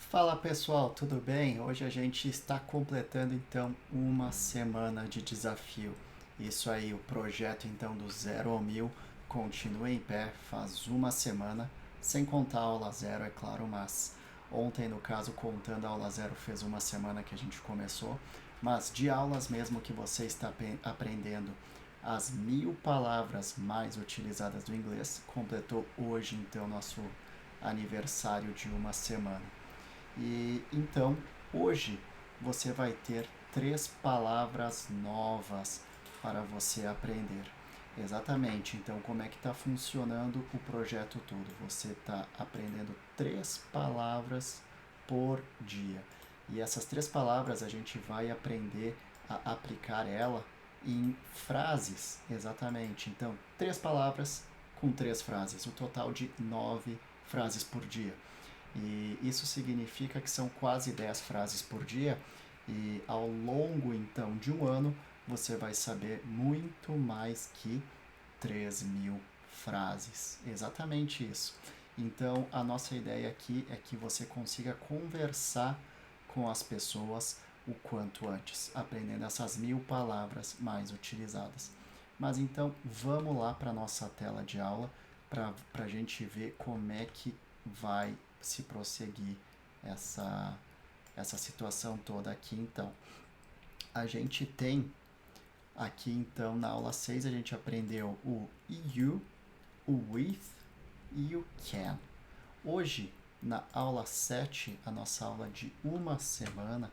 Fala pessoal, tudo bem? Hoje a gente está completando então uma semana de desafio. Isso aí, o projeto então do 0 ao 1000 continua em pé, faz uma semana, sem contar a aula zero, é claro, mas ontem, no caso, contando a aula zero, fez uma semana que a gente começou, mas de aulas mesmo que você está aprendendo as 1000 palavras mais utilizadas do inglês, completou hoje então nosso aniversário de uma semana. E então, hoje você vai ter 3 palavras novas para você aprender. Exatamente. Então, como é que está funcionando o projeto todo? Você está aprendendo 3 palavras por dia. E essas 3 palavras a gente vai aprender a aplicar ela em frases. Exatamente. Então, 3 palavras com 3 frases. O total de 9 frases por dia. E isso significa que são quase 10 frases por dia, e ao longo então de um ano você vai saber muito mais que 3.000 frases. Exatamente isso. Então a nossa ideia aqui é que você consiga conversar com as pessoas o quanto antes, aprendendo essas 1000 palavras mais utilizadas. Mas então vamos lá para a nossa tela de aula para a gente ver como é que vai se prosseguir essa situação toda aqui. Então, a gente tem aqui então na aula 6 a gente aprendeu o you, o with e o can. Hoje, na aula 7, a nossa aula de uma semana,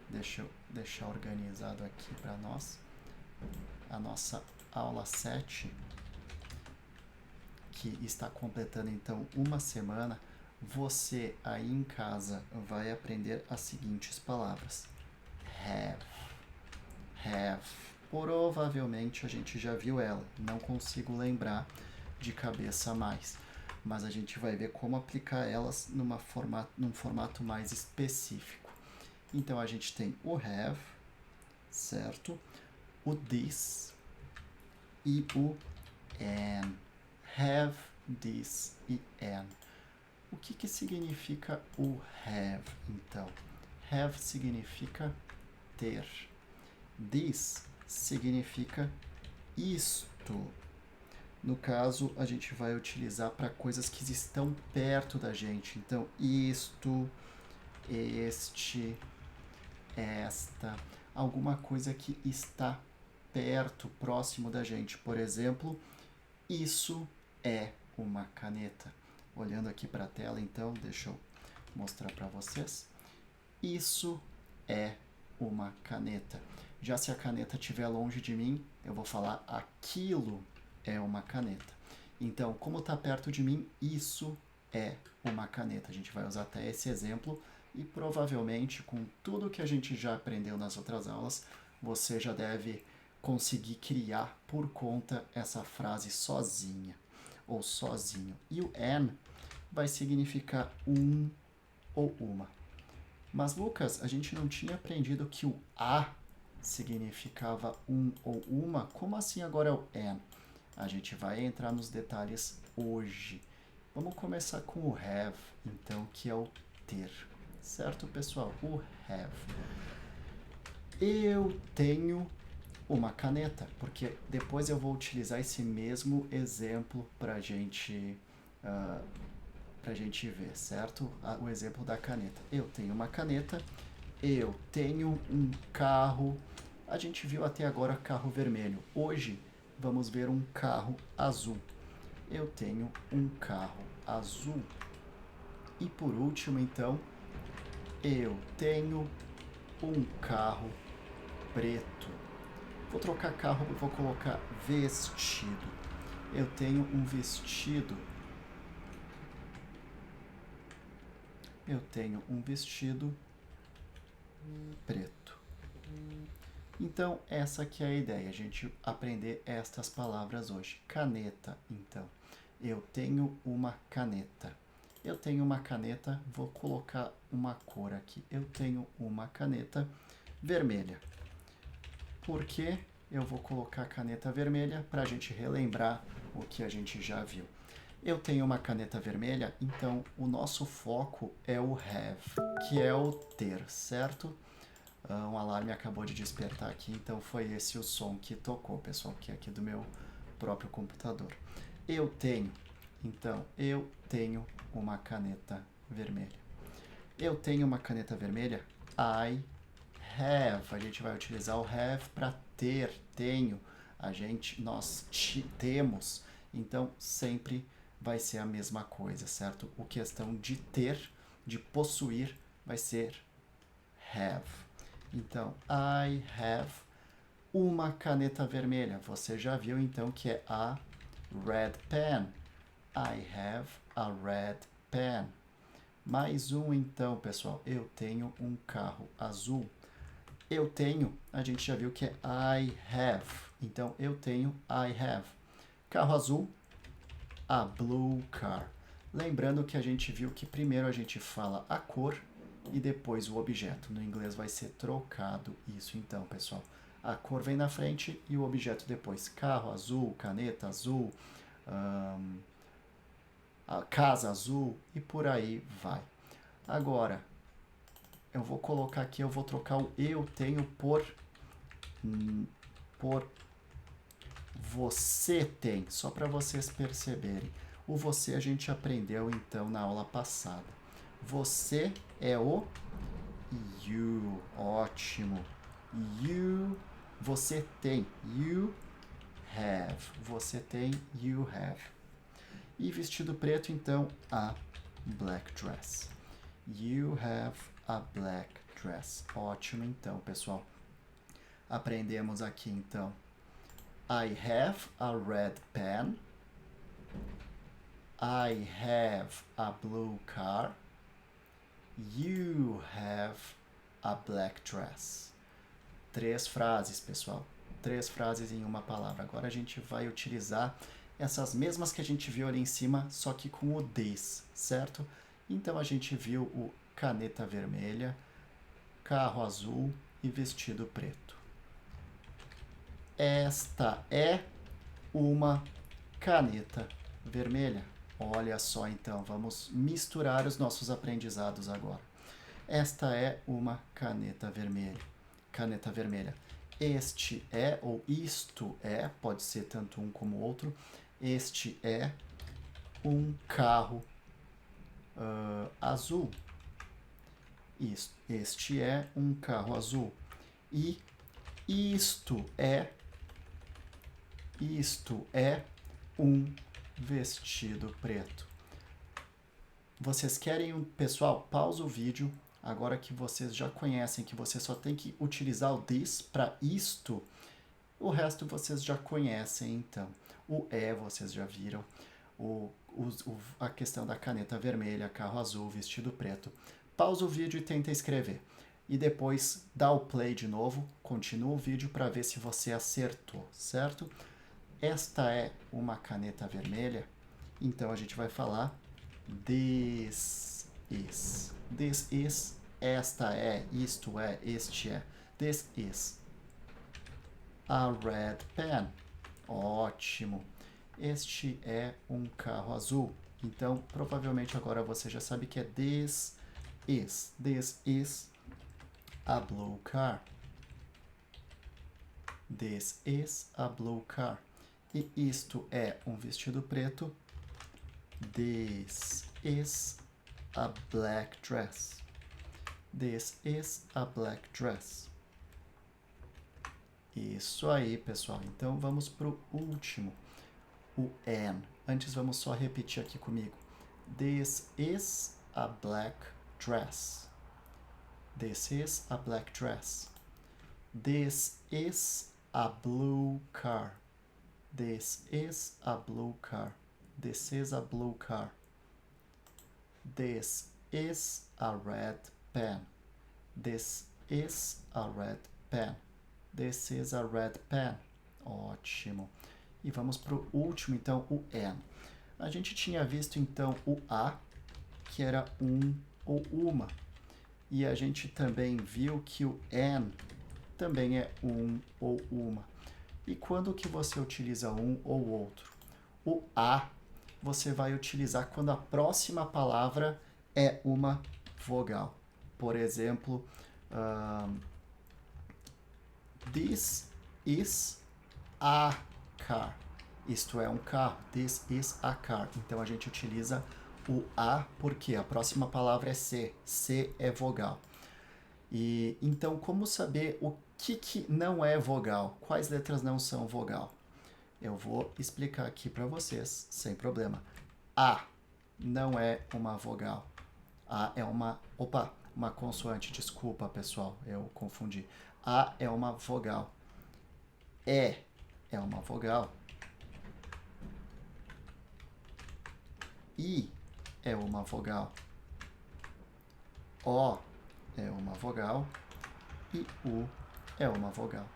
deixa eu deixar organizado aqui para nós, a nossa aula 7, que está completando então uma semana, você aí em casa vai aprender as seguintes palavras: have, have. Provavelmente a gente já viu ela, não consigo lembrar de cabeça mais, mas a gente vai ver como aplicar elas num formato mais específico. Então a gente tem o have, certo? O this e o an. Have, this e an. O que significa o have, então? Have significa ter. This significa isto. No caso, a gente vai utilizar para coisas que estão perto da gente. Então, isto, este, esta. Alguma coisa que está perto, próximo da gente. Por exemplo, isso é uma caneta. Olhando aqui para a tela, então, deixa eu mostrar para vocês. Isso é uma caneta. Já se a caneta estiver longe de mim, eu vou falar aquilo é uma caneta. Então, como está perto de mim, isso é uma caneta. A gente vai usar até esse exemplo e provavelmente com tudo que a gente já aprendeu nas outras aulas, você já deve conseguir criar por conta essa frase sozinha ou sozinho. E o an vai significar um ou uma. Mas Lucas, a gente não tinha aprendido que o a significava um ou uma? Como assim agora é o an? A gente vai entrar nos detalhes hoje. Vamos começar com o have, então, que é o ter. Certo, pessoal? O have. Eu tenho uma caneta, porque depois eu vou utilizar esse mesmo exemplo para gente ver, certo? O exemplo da caneta. Eu tenho uma caneta, eu tenho um carro. A gente viu até agora carro vermelho. Hoje vamos ver um carro azul. Eu tenho um carro azul. E por último, então, eu tenho um carro preto. Vou trocar carro e vou colocar vestido. Eu tenho um vestido. Eu tenho um vestido preto. Então, essa aqui é a ideia, a gente aprender estas palavras hoje. Caneta, então. Eu tenho uma caneta. Eu tenho uma caneta, vou colocar uma cor aqui. Eu tenho uma caneta vermelha. Por que eu vou colocar a caneta vermelha? Para a gente relembrar o que a gente já viu. Eu tenho uma caneta vermelha, então o nosso foco é o have, que é o ter, certo? Um alarme acabou de despertar aqui, então foi esse o som que tocou, pessoal, que é aqui do meu próprio computador. Eu tenho, então, eu tenho uma caneta vermelha. Eu tenho uma caneta vermelha, I have. A gente vai utilizar o have para ter, tenho. Nós temos. Então, sempre vai ser a mesma coisa, certo? A questão de ter, de possuir, vai ser have. Então, I have uma caneta vermelha. Você já viu, então, que é a red pen. I have a red pen. Mais um, então, pessoal. Eu tenho um carro azul. Eu tenho, a gente já viu que é I have. Então, eu tenho, I have. Carro azul, a blue car. Lembrando que a gente viu que primeiro a gente fala a cor e depois o objeto. No inglês vai ser trocado isso então, pessoal. A cor vem na frente e o objeto depois. Carro azul, caneta azul, a casa azul e por aí vai. Agora, eu vou colocar aqui, eu vou trocar o eu tenho por você tem, só para vocês perceberem. O você a gente aprendeu então na aula passada. Você é o you, ótimo. You, você tem, you have. Você tem, you have. E vestido preto, então, a black dress. You have a black dress. Ótimo, então, pessoal. Aprendemos aqui, então. I have a red pen. I have a blue car. You have a black dress. 3 frases, pessoal. 3 frases em uma palavra. Agora a gente vai utilizar essas mesmas que a gente viu ali em cima, só que com o this, certo? Então a gente viu o caneta vermelha, carro azul e vestido preto. Esta é uma caneta vermelha. Olha só então, vamos misturar os nossos aprendizados agora. Esta é uma caneta vermelha. Caneta vermelha. Este é, ou isto é, pode ser tanto um como outro. Este é um carro azul. Este é um carro azul. E isto é um vestido preto. Vocês querem, pessoal, pausa o vídeo. Agora que vocês já conhecem que você só tem que utilizar o this para isto, o resto vocês já conhecem, então. O vocês já viram. A questão da caneta vermelha, carro azul, vestido preto. Pausa o vídeo e tenta escrever. E depois dá o play de novo, continua o vídeo para ver se você acertou, certo? Esta é uma caneta vermelha, então a gente vai falar this is. This is, esta é, isto é, este é. This is a red pen. Ótimo. Este é um carro azul. Então, provavelmente agora você já sabe que é this is. This is a blue car. This is a blue car. E isto é um vestido preto. This is a black dress. This is a black dress. Isso aí, pessoal. Então, vamos para o último. O an. Antes, vamos só repetir aqui comigo. This is a black dress. This is a black dress. This is a blue car. This is a blue car. This is a blue car. This is a red pen. This is a red pen. This is a red pen. Ótimo. E vamos para o último, então, o an. A gente tinha visto, então, o a, que era um ou uma. E a gente também viu que o an também é um ou uma. E quando que você utiliza um ou outro? O a, você vai utilizar quando a próxima palavra é uma vogal. Por exemplo, this is a car. Isto é um carro. This is a car. Então, a gente utiliza o a porque a próxima palavra é C. C é vogal. E então, como saber o que não é vogal? Quais letras não são vogal? Eu vou explicar aqui para vocês, sem problema. A não é uma vogal. A é uma consoante. Desculpa, pessoal, eu confundi. A é uma vogal. É uma vogal. I é uma vogal. O é uma vogal. E U é uma vogal.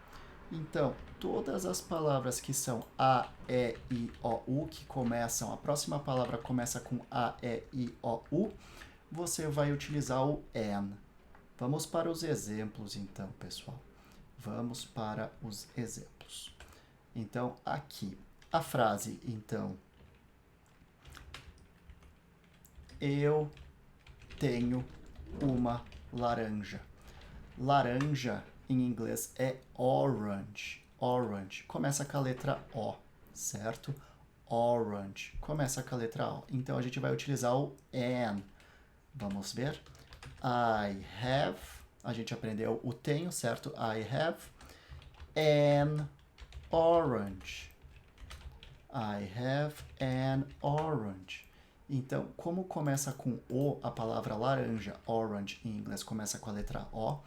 Então, todas as palavras que são A, E, I, O, U, que começam, a próxima palavra começa com A, E, I, O, U, você vai utilizar o AN. Vamos para os exemplos, então, pessoal. Vamos para os exemplos. Então, aqui, a frase, então, eu tenho uma laranja. Laranja, em inglês, é orange. Orange. Começa com a letra O, certo? Orange. Começa com a letra O. Então, a gente vai utilizar o an. Vamos ver? I have. A gente aprendeu o tenho, certo? I have an orange. I have an orange. Então, como começa com O, a palavra laranja, orange, em inglês, começa com a letra O,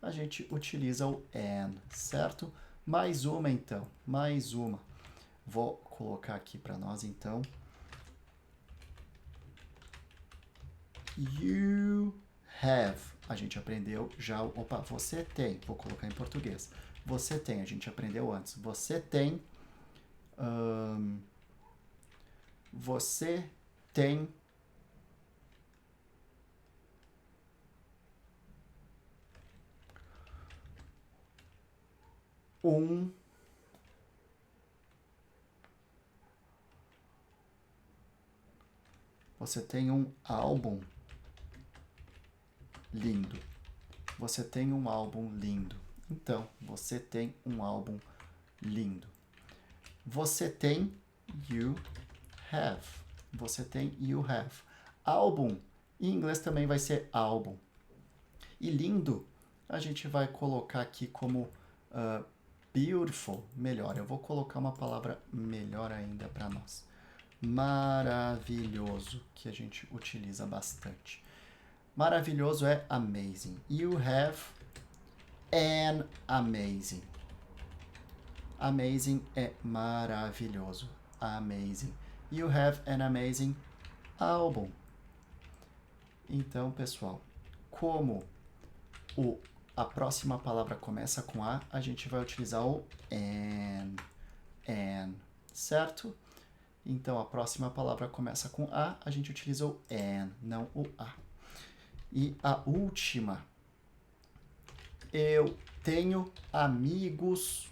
a gente utiliza o an, certo? Mais uma, então. Mais uma. Vou colocar aqui para nós, então. You have. A gente aprendeu já. Opa, você tem. Vou colocar em português. Você tem. A gente aprendeu antes. Você tem. Você tem. Você tem um álbum lindo. Você tem um álbum lindo. Então, você tem um álbum lindo. Você tem, you have. Você tem, you have. Álbum, em inglês também vai ser álbum. E lindo, a gente vai colocar aqui como beautiful, melhor. Eu vou colocar uma palavra melhor ainda para nós. Maravilhoso, que a gente utiliza bastante. Maravilhoso é amazing. You have an amazing. Amazing é maravilhoso. Amazing. You have an amazing album. Então, pessoal, como a próxima palavra começa com a gente vai utilizar o an, certo? Então, a próxima palavra começa com a gente utiliza o an, não o a. E a última, eu tenho amigos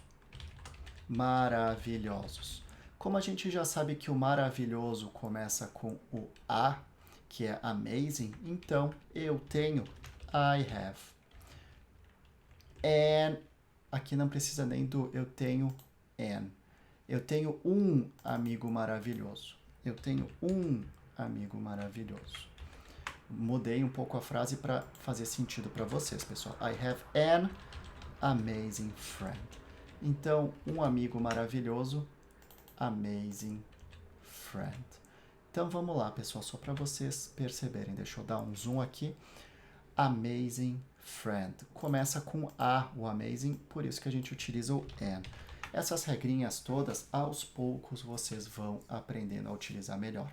maravilhosos. Como a gente já sabe que o maravilhoso começa com o a, que é amazing, então eu tenho, I have. And, aqui não precisa nem do eu tenho an. Eu tenho um amigo maravilhoso. Eu tenho um amigo maravilhoso. Mudei um pouco a frase para fazer sentido para vocês, pessoal. I have an amazing friend. Então, um amigo maravilhoso, amazing friend. Então, vamos lá, pessoal, só para vocês perceberem. Deixa eu dar um zoom aqui. Amazing friend. Começa com a, o amazing, por isso que a gente utiliza o an. Essas regrinhas todas, aos poucos, vocês vão aprendendo a utilizar melhor.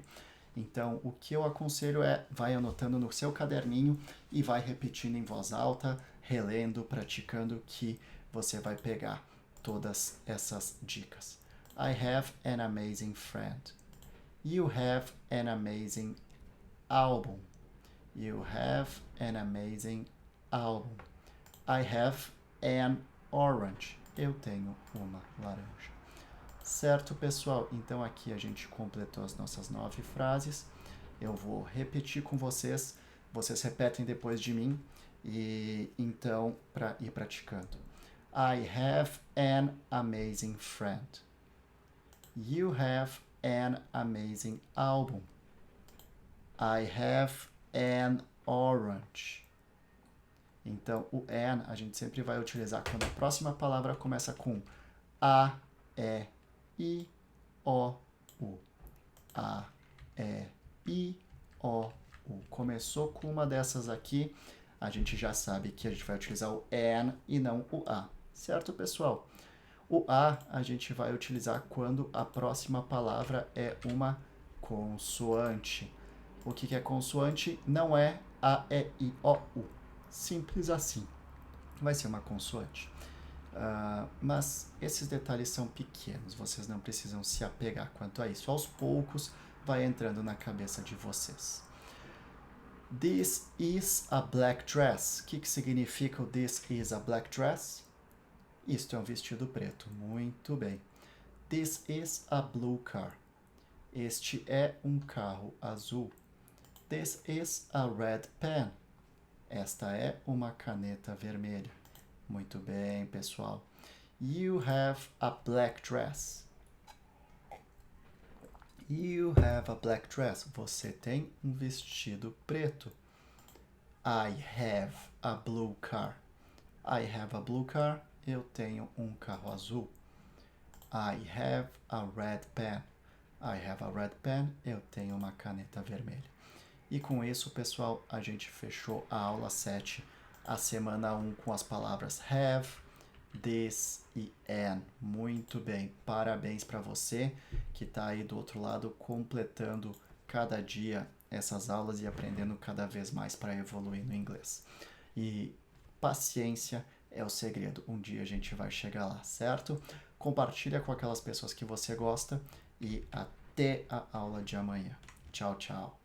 Então, o que eu aconselho é, vai anotando no seu caderninho e vai repetindo em voz alta, relendo, praticando, que você vai pegar todas essas dicas. I have an amazing friend. You have an amazing album. You have an amazing album. I have an orange. Eu tenho uma laranja. Certo, pessoal? Então aqui a gente completou as nossas 9 frases. Eu vou repetir com vocês. Vocês repetem depois de mim. E então, para ir praticando. I have an amazing friend. You have an amazing album. I have an orange. Então, o an a gente sempre vai utilizar quando a próxima palavra começa com A, E, I, O, U. A, E, I, O, U. Começou com uma dessas aqui, a gente já sabe que a gente vai utilizar o an e não o A. Certo, pessoal? O a gente vai utilizar quando a próxima palavra é uma consoante. O que é consoante? Não é A, E, I, O, U. Simples assim. Vai ser uma consoante. Mas esses detalhes são pequenos, vocês não precisam se apegar quanto a isso. Aos poucos vai entrando na cabeça de vocês. This is a black dress. O que significa o this is a black dress? Isto é um vestido preto. Muito bem. This is a blue car. Este é um carro azul. This is a red pen. Esta é uma caneta vermelha. Muito bem, pessoal. You have a black dress. You have a black dress. Você tem um vestido preto. I have a blue car. I have a blue car. Eu tenho um carro azul. I have a red pen. I have a red pen. Eu tenho uma caneta vermelha. E com isso, pessoal, a gente fechou a aula 7, a semana 1 com as palavras have, this e an. Muito bem, parabéns para você que está aí do outro lado completando cada dia essas aulas e aprendendo cada vez mais para evoluir no inglês. E paciência é o segredo. Um dia a gente vai chegar lá, certo? Compartilha com aquelas pessoas que você gosta e até a aula de amanhã. Tchau, tchau.